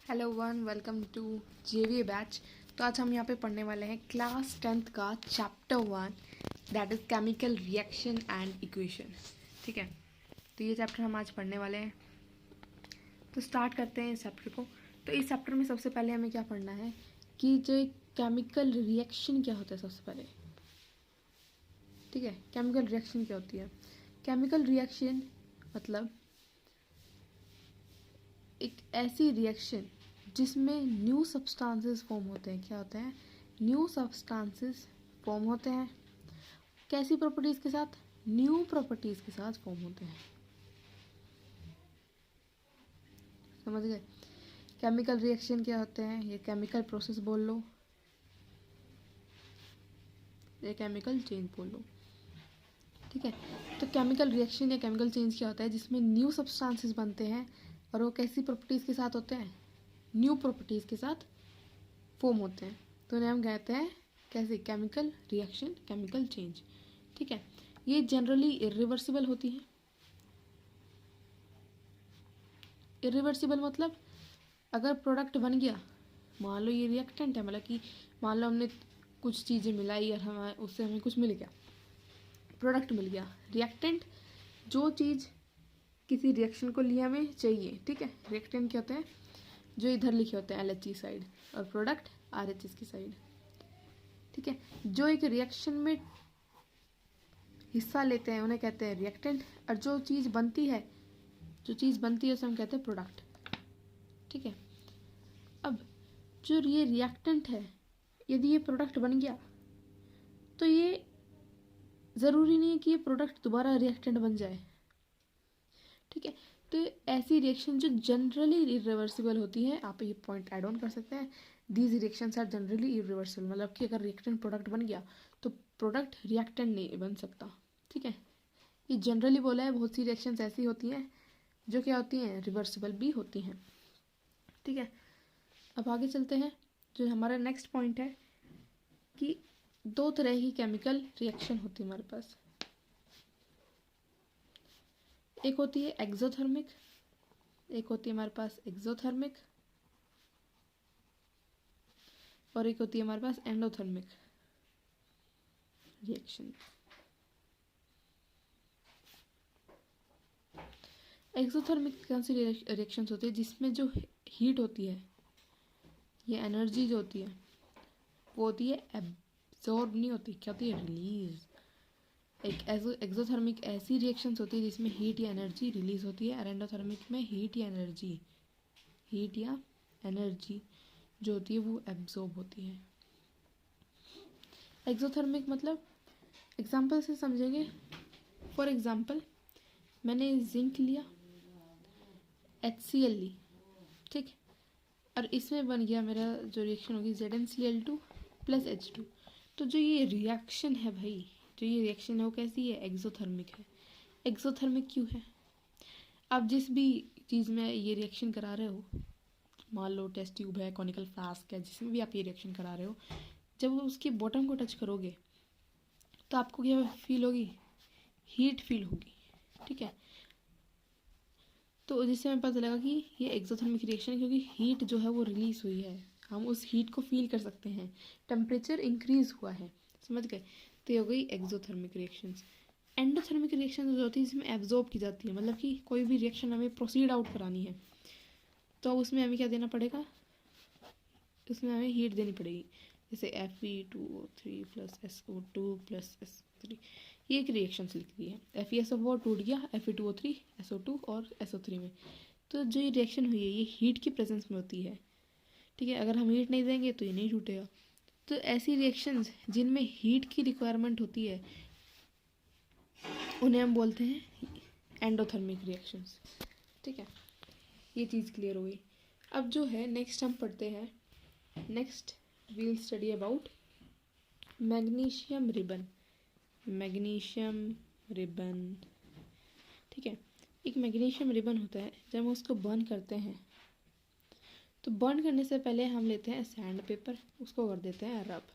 Hello one, welcome to JVA batch. तो आज हम यहाँ पे पढ़ने वाले हैं क्लास 10th का chapter 1, that is chemical reaction and equation. ठीक है, तो ये चैप्टर हम आज पढ़ने वाले हैं। तो स्टार्ट करते हैं इस चैप्टर को। तो इस चैप्टर में सबसे पहले हमें क्या पढ़ना है कि जो केमिकल रिएक्शन क्या होता है सबसे पहले। ठीक है, केमिकल रिएक्शन क्या होती है। केमिकल रिएक्शन मतलब एक ऐसी रिएक्शन जिसमें न्यू सब्सटेंसेस फॉर्म होते हैं। क्या होते हैं? न्यू सब्सटेंसेस फॉर्म होते हैं। कैसी प्रॉपर्टीज़ के साथ? न्यू प्रॉपर्टीज़ के साथ फॉर्म होते हैं। समझ गए? केमिकल रिएक्शन क्या होते हैं? ये केमिकल प्रोसेस बोल लो, ये केमिकल चेंज बोल लो। ठीक है, तो केमिकल रिएक्शन या केमिकल चेंज क्या होता है? जिसमें न्यू सब्सटेंसेस बनते हैं और वो कैसी प्रॉपर्टीज़ के साथ होते हैं? न्यू प्रॉपर्टीज़ के साथ फॉर्म होते हैं। तो उन्हें हम कहते हैं कैसे? Chemical reaction, chemical change. ठीक है, ये जनरली इरिवर्सिबल होती है। इरिवर्सिबल मतलब अगर प्रोडक्ट बन गया, मान लो ये रिएक्टेंट है, मतलब कि मान लो हमने कुछ चीज़ें मिलाई और हम उससे हमें कुछ मिल गया, प्रोडक्ट मिल गया। रिएक्टेंट जो चीज़ किसी रिएक्शन को लिए हमें चाहिए। ठीक है, रिएक्टेंट क्या होते हैं? जो इधर लिखे होते हैं LHC साइड, और प्रोडक्ट RHS की साइड। ठीक है, जो एक रिएक्शन में हिस्सा लेते हैं उन्हें कहते हैं रिएक्टेंट, और जो चीज़ बनती है उसे हम कहते हैं प्रोडक्ट। ठीक है, अब जो ये रिएक्टेंट है, यदि ये प्रोडक्ट बन गया तो ये ज़रूरी नहीं है कि ये प्रोडक्ट दोबारा रिएक्टेंट बन जाए। ठीक है, तो ऐसी रिएक्शन जो जनरली इरिवर्सिबल होती है, आप ये पॉइंट ऐड ऑन कर सकते हैं। These reactions are generally irreversible, मतलब कि अगर रिएक्टेंट प्रोडक्ट बन गया तो प्रोडक्ट रिएक्टेंट नहीं बन सकता। ठीक है, ये जनरली बोला है। बहुत सी रिएक्शंस ऐसी होती हैं जो क्या होती हैं? रिवर्सिबल भी होती हैं। ठीक है, अब आगे चलते हैं। जो हमारा नेक्स्ट पॉइंट है कि दो तरह की केमिकल रिएक्शन होती है हमारे पास। एक होती है एक्सोथर्मिक, एक होती है हमारे पास एक्सोथर्मिक, और एक होती है हमारे पास एंडोथर्मिक रिएक्शन। एक्सोथर्मिक कौन सी रिएक्शंस होती है? जिसमें जो हीट होती है, ये एनर्जी जो होती है वो होती है एब्जॉर्ब नहीं होती, क्या होती है? रिलीज। एक एक्सोथर्मिक ऐसी रिएक्शंस होती है जिसमें हीट या एनर्जी रिलीज होती है, और एंडोथर्मिक में हीट या एनर्जी जो होती है वो एब्जॉर्ब होती है। एक्सोथर्मिक मतलब एग्जांपल से समझेंगे। फॉर एग्जांपल, मैंने जिंक लिया, HCl ली, ठीक, और इसमें बन गया मेरा जो रिएक्शन होगी ZnCl2 + H2। तो जो ये रिएक्शन है भाई, जो ये रिएक्शन है वो कैसी है? एक्सोथर्मिक है। एक्सोथर्मिक क्यों है? आप जिस भी चीज़ में ये रिएक्शन करा रहे हो, मान लो टेस्ट ट्यूब है, कॉनिकल फ्लास्क है, जिसमें भी आप ये रिएक्शन करा रहे हो, जब उसके बॉटम को टच करोगे तो आपको क्या फील होगी? हीट फील होगी। ठीक है, तो जिससे हमें पता चलेगा कि ये एक्सोथर्मिक रिएक्शन है, क्योंकि हीट जो है वो रिलीज हुई है, हम उस हीट को फील कर सकते हैं, टेम्परेचर इंक्रीज हुआ है। समझ गए? तो ये हो गई एक्सोथर्मिक रिएक्शंस। एंडोथर्मिक रिएक्शन जो होती है जिसमें एब्जॉर्ब की जाती है, मतलब कि कोई भी रिएक्शन हमें प्रोसीड आउट करानी है तो उसमें हमें क्या देना पड़ेगा? उसमें हमें हीट देनी पड़ेगी। जैसे Fe2O3 + SO2 + SO3, ये एक रिएक्शन लिख दी है। FeSO4 टूट गया Fe2O3 SO2 और SO3 में। तो जो ये रिएक्शन हुई है ये हीट की प्रेजेंस में होती है। ठीक है, अगर हम हीट नहीं देंगे तो ये नहीं टूटेगा। तो ऐसी रिएक्शंस जिनमें हीट की रिक्वायरमेंट होती है उन्हें हम बोलते हैं एंडोथर्मिक रिएक्शंस। ठीक है, ये चीज़ क्लियर हो गई। अब जो है नेक्स्ट हम पढ़ते हैं, next we'll study about magnesium ribbon. Magnesium ribbon, ठीक है, एक मैग्नीशियम रिबन होता है। जब हम उसको बर्न करते हैं तो बर्न करने से पहले हम लेते हैं सैंड पेपर, उसको कर देते हैं रब।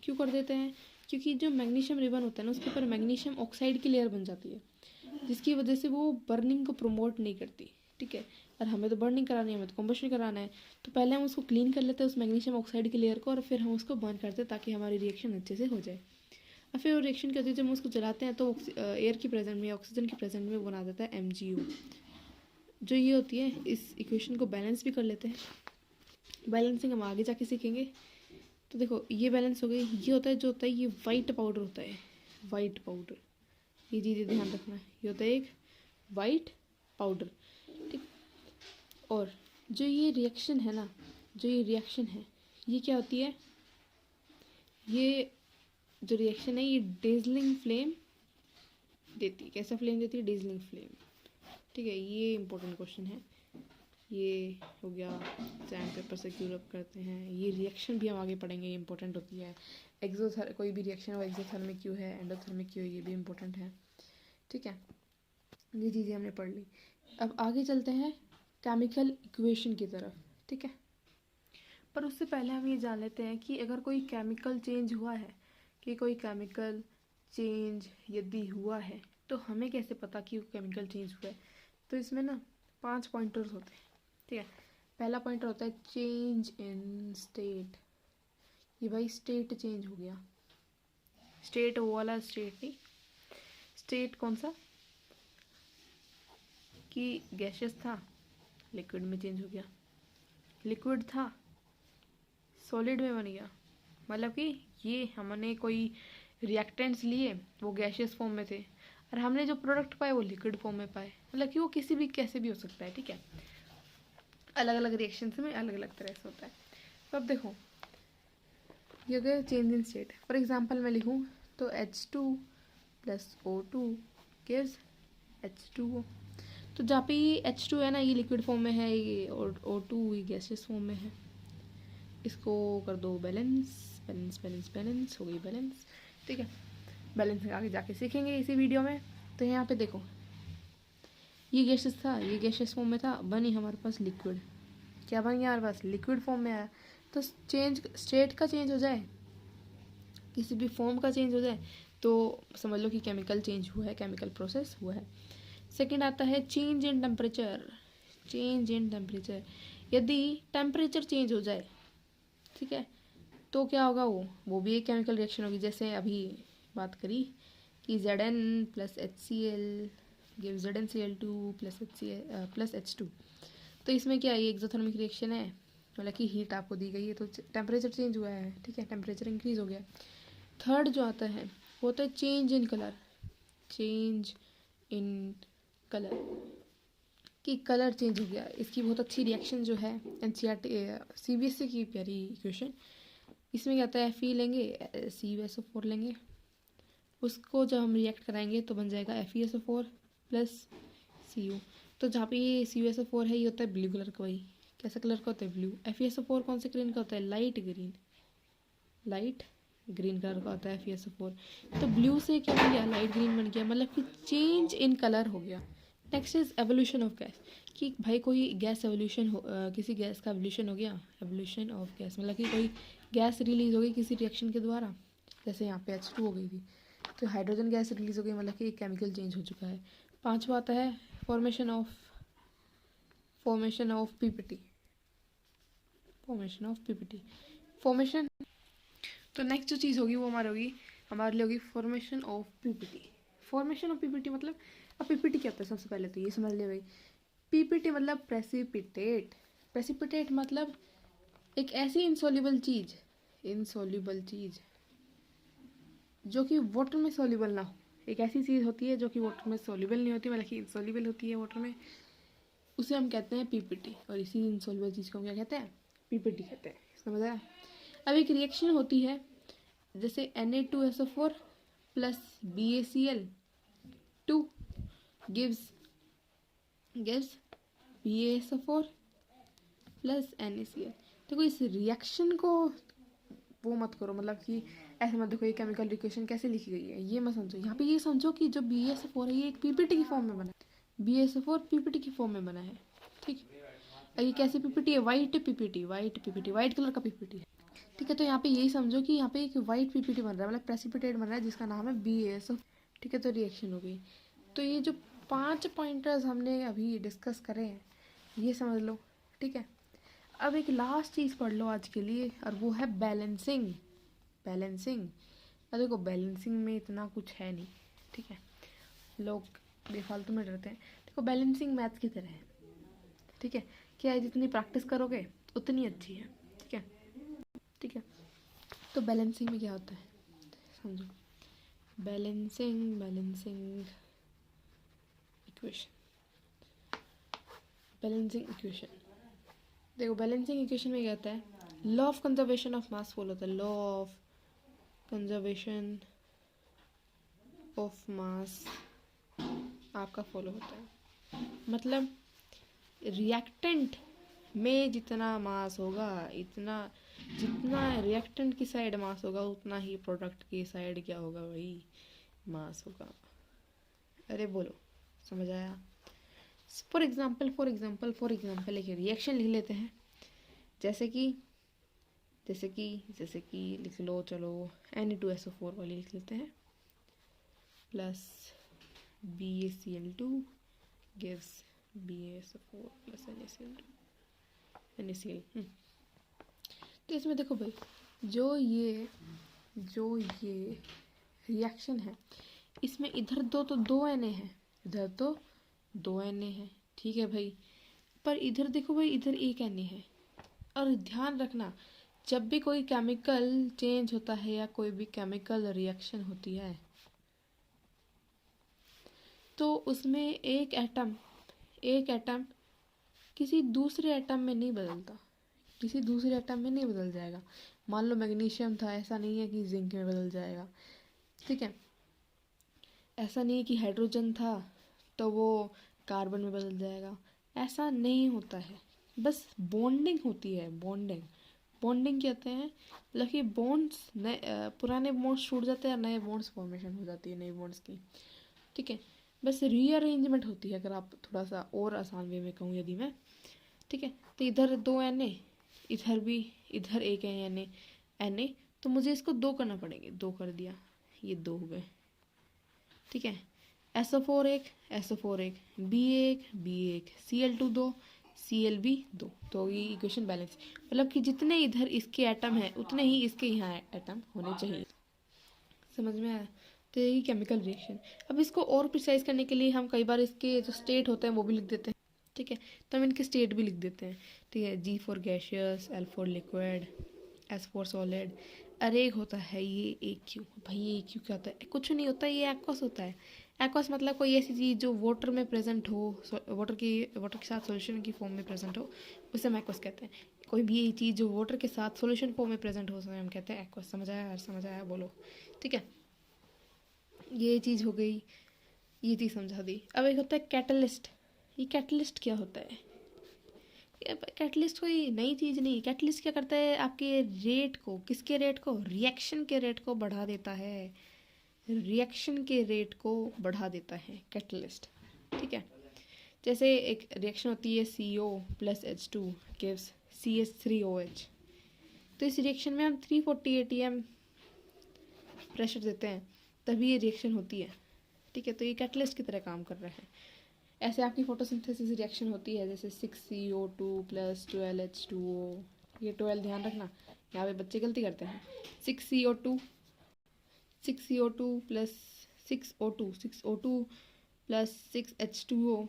क्यों कर देते हैं? क्योंकि जो मैग्नीशियम रिबन होता है ना, उसके ऊपर मैग्नीशियम ऑक्साइड की लेयर बन जाती है, जिसकी वजह से वो बर्निंग को प्रमोट नहीं करती। ठीक है, और हमें तो बर्न नहीं करानी है, हमें तो कम्बशन कराना है। तो पहले हम उसको क्लीन कर लेते हैं उस मैग्नीशियम ऑक्साइड के लेयर को, और फिर हम उसको बर्न करते हैं ताकि हमारी रिएक्शन अच्छे से हो जाए। और फिर वो रिएक्शन करते हैं, जब हम उसको जलाते हैं तो एयर की प्रेजेंट में, ऑक्सीजन की प्रेजेंट में बना देता है MgO, जो ये होती है। इस इक्वेशन को बैलेंस भी कर लेते हैं। बैलेंसिंग हम आगे जाके सीखेंगे। तो देखो ये बैलेंस हो गई। ये होता है जो होता है ये वाइट पाउडर होता है, वाइट पाउडर, ये चीज़ें ध्यान रखना है। ये होता है एक वाइट पाउडर, ठीक। और जो ये रिएक्शन है ना, जो ये रिएक्शन है, ये क्या होती है, ये जो रिएक्शन है ये डेजलिंग फ्लेम देती है। कैसा फ्लेम देती है? डेजलिंग फ्लेम, ठीक है। ये इंपॉर्टेंट क्वेश्चन है। ये हो गया एग्जाम पेपर से क्यों रब करते हैं। ये रिएक्शन भी हम आगे पढ़ेंगे, ये इंपॉर्टेंट होती है। कोई भी रिएक्शन हो एक्सोथर्मिक क्यों है, एंडोथर्मिक क्यों है, ये भी इंपॉर्टेंट है, ठीक है। ये चीज़ें हमने पढ़ ली। अब आगे चलते हैं केमिकल इक्वेशन की तरफ, ठीक है। पर उससे पहले हम ये जान लेते हैं कि अगर कोई केमिकल चेंज हुआ है, कि कोई केमिकल चेंज यदि हुआ है, तो हमें कैसे पता कि वो केमिकल चेंज हुआ है। तो इसमें ना 5 पॉइंटर्स होते हैं, ठीक है। पहला पॉइंटर होता है चेंज इन स्टेट। ये भाई स्टेट चेंज हो गया। स्टेट वो वाला स्टेट नहीं, स्टेट कौन सा, कि गैसेस था लिक्विड में चेंज हो गया, लिक्विड था सॉलिड में बन गया। मतलब कि ये हमने कोई रिएक्टेंट्स लिए वो गैसियस फॉर्म में थे, और हमने जो प्रोडक्ट पाए वो लिक्विड फॉर्म में पाए। मतलब कि वो किसी भी कैसे भी हो सकता है, ठीक है। अलग अलग रिएक्शंस में अलग अलग तरह से होता है। तो अब देखो ये हो गया change in state. For example मैं लिखूँ तो H2 + O2 गिव्स H2O। तो जहाँ पे ये H2 है ना, ये लिक्विड फॉर्म में है, ये O2 ये गैसियस फॉर्म में है। इसको कर दो बैलेंस, बैलेंस बैलेंस बैलेंस, हो गई बैलेंस, ठीक है। बैलेंस आगे जाके सीखेंगे इसी वीडियो में। तो यहाँ पे देखो ये गैसेस था, ये गैसेस फॉर्म में था, बनी हमारे पास लिक्विड। क्या बन गया हमारे पास? लिक्विड फॉर्म में आया। तो चेंज स्टेट का चेंज हो जाए, किसी भी फॉर्म का चेंज हो जाए, तो समझ लो कि केमिकल चेंज हुआ है, केमिकल प्रोसेस हुआ है। सेकंड आता है change in temperature. Change in temperature, यदि टेम्परेचर चेंज हो जाए, ठीक है, तो क्या होगा, वो भी एक केमिकल रिएक्शन होगी। जैसे अभी बात करी कि Zn + HCl give ZnCl2 + H2। तो इसमें क्या है, ये एक्सोथर्मिक रिएक्शन है, मतलब कि हीट आपको दी गई है, तो टेम्परेचर चेंज हुआ है, ठीक है, टेम्परेचर इंक्रीज हो गया। थर्ड जो आता है वो होता है change in colour. Change in colour, कि कलर चेंज हो गया। इसकी बहुत अच्छी रिएक्शन जो है NCERT CBSE की प्यारी इक्वेशन। इसमें क्या होता है, Fe लेंगे, CuSO4 लेंगे, उसको जब हम रिएक्ट कराएंगे तो बन जाएगा FeSO4 + Cu। तो जहाँ पे ये CuSO4 है, ये होता है ब्लू कलर का। वही कैसा कलर का होता है? ब्लू। FeSO4 कौन से ग्रीन का होता है? Light green, light green colour का होता है FeSO4। तो ब्लू से क्या बन गया? लाइट ग्रीन बन गया, मतलब कि चेंज इन कलर हो गया। Next is evolution of gas, कि भाई कोई गैस एवोल्यूशन हो, किसी गैस का एवोल्यूशन हो गया। एवोल्यूशन ऑफ गैस मतलब कि कोई गैस रिलीज हो गई किसी रिएक्शन के द्वारा, जैसे यहाँ पे H2 हो गई थी, तो हाइड्रोजन गैस रिलीज हो गई, मतलब कि एक केमिकल चेंज हो चुका है। पांचवा आता है formation of PPT। Formation of PPT, formation. तो नेक्स्ट जो चीज़ होगी वो हमारे लिए होगी formation of PPT। Formation of PPT मतलब, अब PPT क्या होता है? सबसे पहले तो ये समझ ले भाई, PPT मतलब प्रेसिपिटेट। प्रेसिपिटेट मतलब एक ऐसी इनसॉल्युबल चीज़ जो कि वाटर में सॉल्युबल ना हो। एक ऐसी चीज़ होती है जो कि वाटर में सॉल्युबल नहीं होती, मतलब कि इनसॉल्युबल होती है वाटर में, उसे हम कहते हैं PPT। और इसी इनसॉल्युबल चीज़ को हम क्या कहते हैं? PPT कहते हैं। समझ आया? अब एक रिएक्शन होती है जैसे Na2SO4 + BaCl2 gives BaSO4 + NaCl। देखो इस रिएक्शन को वो मत करो, मतलब कि ऐसे मत देखो ये केमिकल रिएक्शन कैसे लिखी गई है, ये मत समझो। यहाँ पे ये समझो कि जो BaSO4 है ये एक PPT की फॉर्म में बना है। BaSO4 PPT की फॉर्म में बना है, ठीक। ये कैसी PPT है? वाइट PPT, वाइट कलर का PPT है, ठीक है। तो यहाँ पे यही समझो कि यहाँ पे एक वाइट PPT बन रहा है, मतलब प्रेसिपिटेट बन रहा है जिसका नाम है BaSO, ठीक है। तो रिएक्शन हो गई। तो ये जो 5 पॉइंटर्स हमने अभी डिस्कस करे हैं, ये समझ लो, ठीक है। अब एक लास्ट चीज़ पढ़ लो आज के लिए, और वो है बैलेंसिंग। बैलेंसिंग, अब देखो बैलेंसिंग में इतना कुछ है नहीं, ठीक है, लोग बेफालतू में डरते हैं। देखो बैलेंसिंग मैथ की तरह है, ठीक है, क्या है, जितनी प्रैक्टिस करोगे उतनी अच्छी है, ठीक है, ठीक है। तो बैलेंसिंग में क्या होता है समझो, बैलेंसिंग इक्वेशन, बैलेंसिंग इक्वेशन, देखो बैलेंसिंग इक्वेशन में क्या होता है, law of conservation of mass follow होता है, law of conservation of mass आपका फॉलो होता है। मतलब रिएक्टेंट में जितना मास होगा, इतना जितना रिएक्टेंट की साइड मास होगा उतना ही प्रोडक्ट की साइड क्या होगा, वही मास होगा। अरे बोलो, समझ आया? फॉर एग्जाम्पल एक रिएक्शन लिख लेते हैं, जैसे कि लिख लो, चलो Na2SO4 वाली लिख लेते हैं, plus BaCl2 gives BaSO4 plus NaCl। तो इसमें देखो भाई, जो ये रिएक्शन है, इसमें इधर दो Na है, इधर तो 2 Na है, ठीक है भाई, पर इधर देखो भाई, इधर एक Na है। और ध्यान रखना, जब भी कोई केमिकल चेंज होता है या कोई भी केमिकल रिएक्शन होती है, तो उसमें एक एटम किसी दूसरे एटम में नहीं बदलता, किसी दूसरे एटम में नहीं बदल जाएगा। मान लो मैग्नीशियम था, ऐसा नहीं है कि जिंक में बदल जाएगा, ठीक है, ऐसा नहीं है कि हाइड्रोजन था तो वो कार्बन में बदल जाएगा, ऐसा नहीं होता है। बस बॉन्डिंग होती है, बॉन्डिंग कहते हैं, मतलब कि बॉन्ड्स पुराने बॉन्ड्स टूट जाते हैं, नए बॉन्ड्स फॉर्मेशन हो जाती है, नए बॉन्ड्स की, ठीक है। बस रीअरेंजमेंट होती है, अगर आप थोड़ा सा और आसान वे में कहूँ यदि मैं, ठीक है। तो इधर 2 Na, इधर भी, इधर एक है Na, तो मुझे इसको 2 करना पड़ेंगे, 2 कर दिया, ये 2 हो गए, ठीक है। SO4 एक, B1 Cl2 2, Cl भी 2, तो ये इक्वेशन बैलेंस, मतलब कि जितने इधर इसके एटम हैं उतने ही इसके यहाँ एटम होने चाहिए। समझ में आया? तो यही केमिकल रिएक्शन। अब इसको और प्रिसाइज करने के लिए हम कई बार इसके जो स्टेट होते हैं वो भी लिख देते हैं, ठीक है, तो हम इनके स्टेट भी लिख देते हैं, ठीक है। G for gaseous, L for liquid, S for solid. अरे एक होता है ये AQ, भाई ये AQ क्या होता है? कुछ नहीं होता, ये एक्वस होता है। एक्वस मतलब कोई ऐसी चीज़ जो वाटर में प्रेजेंट हो, वाटर के साथ सॉल्यूशन की फॉर्म में प्रेजेंट हो, उसे हम एक्वस कहते हैं। कोई भी चीज़ जो वाटर के साथ सॉल्यूशन फॉर्म में प्रेजेंट हो, उसे हम कहते हैं एक्वस। समझ आया? समझ आया? बोलो, ठीक है। ये चीज़ हो गई, ये चीज़ समझा दी। अब एक होता है कैटलिस्ट। ये कैटलिस्ट क्या होता है? कैटलिस्ट कोई नई चीज़ नहीं। कैटलिस्ट क्या करता है, आपके रेट को, किसके रेट को, रिएक्शन के रेट को बढ़ा देता है, रिएक्शन के रेट को बढ़ा देता है कैटलिस्ट, ठीक है। जैसे एक रिएक्शन होती है CO plus H2 gives CH3OH, तो इस रिएक्शन में हम 340 ATM प्रेशर देते हैं, तभी ये रिएक्शन होती है, ठीक है। तो ये कैटलिस्ट की तरह काम कर रहा है। ऐसे आपकी फोटोसिंथेसिस रिएक्शन होती है, जैसे 6CO2 प्लस 12H2O। ये 12 ध्यान रखना, यहाँ पे बच्चे गलती करते हैं। 6CO2 plus 6O2 plus 6H2O,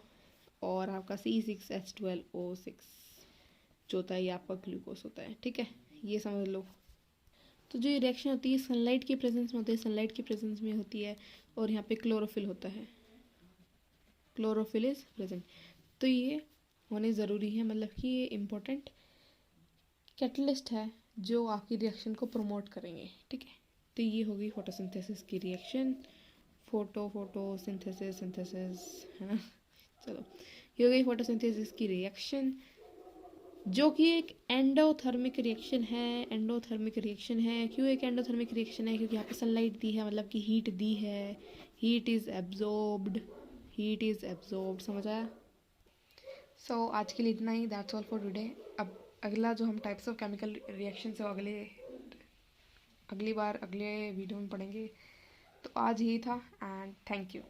और आपका C6H12O6 जो होता है, ये आपका ग्लूकोज होता है, ठीक है। ये समझ लो। तो जो ये रिएक्शन होती है सनलाइट की प्रेजेंस में होती है, सनलाइट की प्रेजेंस में होती है, और यहाँ पे क्लोरोफिल होता है, क्लोरोफिल इज प्रेजेंट। तो ये होने ज़रूरी है, मतलब कि ये इम्पोर्टेंट कैटलिस्ट है जो आपकी रिएक्शन को प्रमोट करेंगे, ठीक है। तो ये होगी फोटोसिंथेसिस की रिएक्शन, फोटोसिंथेसिस है ना। चलो, ये हो गई फोटोसिंथेसिस की रिएक्शन, जो कि एक एंडोथर्मिक रिएक्शन है। क्यों एक एंडोथर्मिक रिएक्शन है? क्योंकि यहाँ पे सनलाइट दी है, मतलब कि हीट दी है, हीट इज़ एब्जॉर्ब्ड, समझ आया? सो आज के लिए इतना ही, दैट्स ऑल फॉर टुडे। अब अगला जो हम टाइप्स ऑफ केमिकल रिएक्शन है अगली बार अगले वीडियो में पढ़ेंगे। तो आज ही था, एंड थैंक यू।